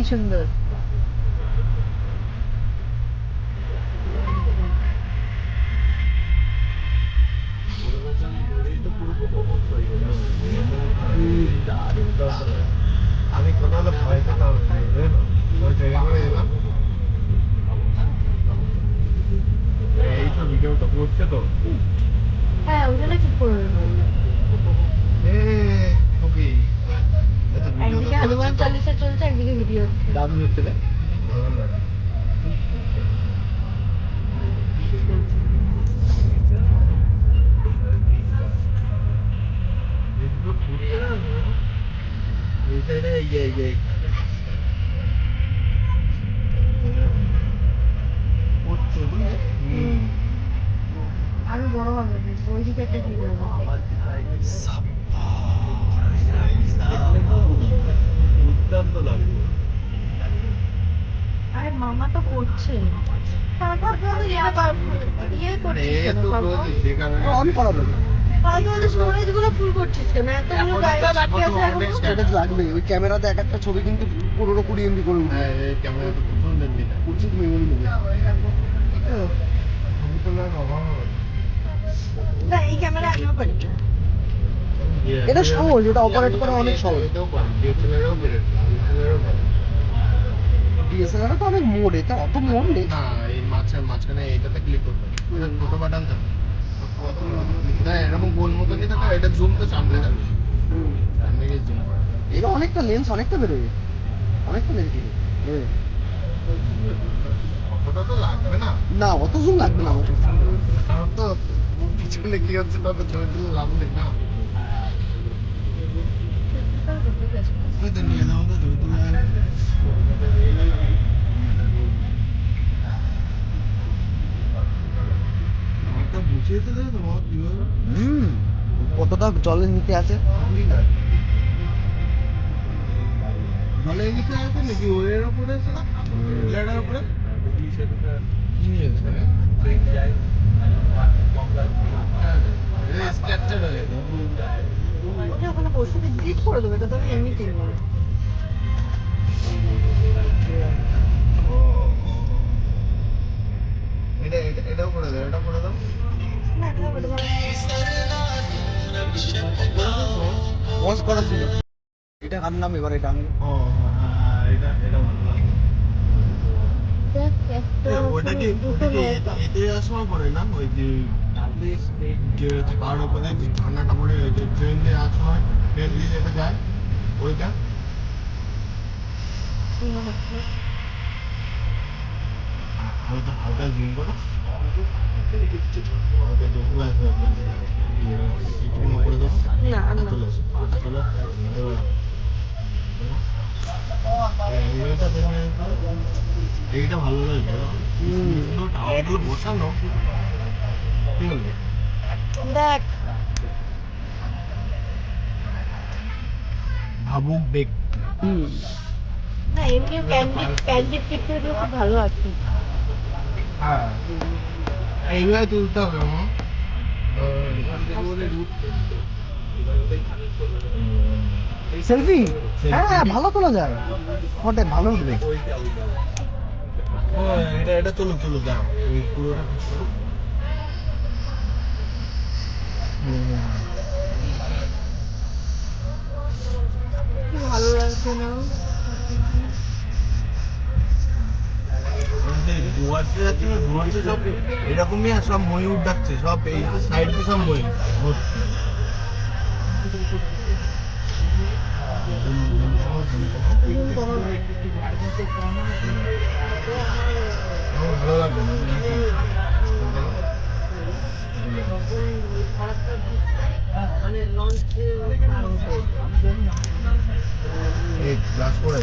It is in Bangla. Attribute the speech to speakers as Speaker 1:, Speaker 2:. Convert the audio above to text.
Speaker 1: কি সুন্দর।
Speaker 2: আমি কোনো ভয় পেতাম ওই ট্রেনে করে এলাম এই তো ভিডিওটা করছে তো
Speaker 1: হ্যাঁ ওখানে কি করবে,
Speaker 2: খুবই
Speaker 1: একদিকে হনুমান চালিসা চলছে, একদিকে ভিডিও হচ্ছে।
Speaker 2: দারুণ হচ্ছে রে
Speaker 1: আরো বড় হবে, ওইদিকে একটা ভিডিও হবে।
Speaker 2: দুর্দান্ত লাগবে
Speaker 1: আরে মামা তো করছে, তারপর বলো ইয়ে করছিস কেন,
Speaker 2: অন করাবে
Speaker 1: স্টোরেজ গুলো ফুল করছিস কেন, এতগুলো জায়গা বাকি আছে এখনো।
Speaker 2: স্ট্যাটাস লাগবে ওই ক্যামেরাতে এক একটা ছবি কিন্তু 15-20 এমবি করে উঠবে। হ্যাঁ এই ক্যামেরাটা প্রচুর এমবি না প্রচুর মেমোরি নেবে ছবি তোলার অভাব হবে
Speaker 1: না এই ক্যামেরা আমিও পারি না।
Speaker 2: এটা সহজ, এটা অপারেট করা অনেক সহজ। এটাও পারি, ডিএসএলআরও পারি, ডিএসএলআরও পারি। ডিএসএলআর তো অনেক মোড, এটা অত মোড নেই। না এই মাঝখানে এটাতে ক্লিক করতে হবে, এটা ছোট বাটন থাকে। না এরকম গোল মতনই থাকে, এটা জুম তো সামনে থাকে। সামনে গিয়ে জুম করে। এটা অনেকটা লেন্স অনেকটা বেরোয়, অনেকটা লেন্স বেরোয়। অতটা তো লাগবে না। না অত জুম লাগবে না আমাকে। আমার তো পিছনে কি হচ্ছে তাতে ছবি তুলে লাভ নেই না। ওই তো নিয়ে যাও তো ছবি তুলে আমারটা বুঝিয়ে তো দেবে তোমার কিভাবে কতটা জলের নিচে আছে জলের নিচে আছে নাকি ওয়ের উপরে আছে না ল্যাডার উপরে কি আছে স্ট্রাকচার হয়ে গেছে
Speaker 1: ওখানে বসে ডিলিট করে দেবে, এটা তো আমি এমনিতেই বলি।
Speaker 2: এটাও করে দাও, এটাও করে দাও।
Speaker 1: না এটা হবে,
Speaker 2: পজ করা ছিল। এটা আনলাম এবার, এটা আমি এটা এটা ভালো লাগে। ওটা কি এতে যাওয়ার সময় পড়ে না ওই যে তার উপরে যে ঠান্ডাটা পড়ে যে ট্রেন দিয়ে যাওয়ার সময় ট্রেন দিয়ে যেতে যায় ওইটা হালকা হালকা জুম করো হালকা জুম করে একটু উপরে ধরো
Speaker 1: না
Speaker 2: চলে আসো চলে এইটা দেখে এইটা ভালো লাগবে টাওয়ারগুলো বসানো ঠিক আছে
Speaker 1: দেখ
Speaker 2: ভাবুক বেগ
Speaker 1: না এমনি ক্যান্ডিড পিকচারগুলো খুব ভালো আছে।
Speaker 2: হ্যাঁ এইভাবে তুলতে হবে সেলফি হ্যাঁ ভালো তোলা যায় ফটো ভালো উঠবে এটা এটা তুলো তুলো দাও ওই পুরোটা করো
Speaker 1: ভালো লাগছে না
Speaker 2: ডুয়ার্সে যাচ্ছে না ডুয়ার্সে সব এরকমই আর সব ময়ূর ডাকছে সব এই সাইড দিয়ে সব ময়ূর ভর্তি ভালো লাগবে না
Speaker 1: মানে লঞ্চে
Speaker 2: এই ক্লাস করে